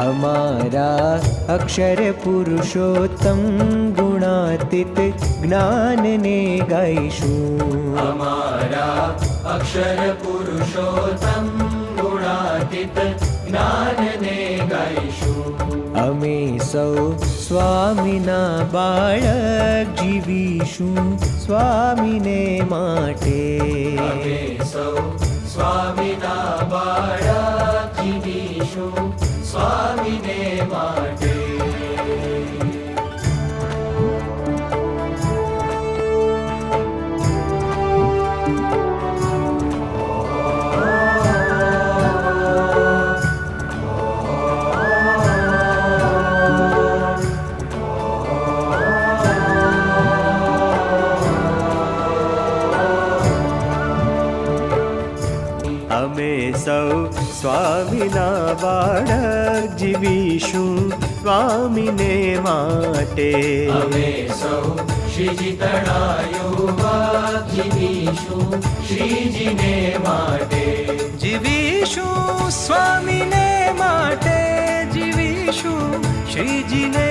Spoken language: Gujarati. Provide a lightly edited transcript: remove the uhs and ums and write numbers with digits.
અમારા અક્ષર પુરુષોત્તમ ગુણાતીત જ્ઞાનને ગાઈશું. અમારા અક્ષર પુરુષોત્તમ ગુણાતીત જ્ઞાનને ગાઈશું. અમે સૌ સ્વામીના બાળક જીવીશું સ્વામીને માટે. અમે સૌ સ્વામીના બાળક જીવીશું સ્વામીને માટે. અમે સૌ સ્વામીના બાળક જીવીશું સ્વામીને માટે. અમે સૌ શ્રીજી તણાયુવા જીવીશું શ્રીજીને માટે. જીવીશું સ્વામીને માટે જીવીશું શ્રીજીને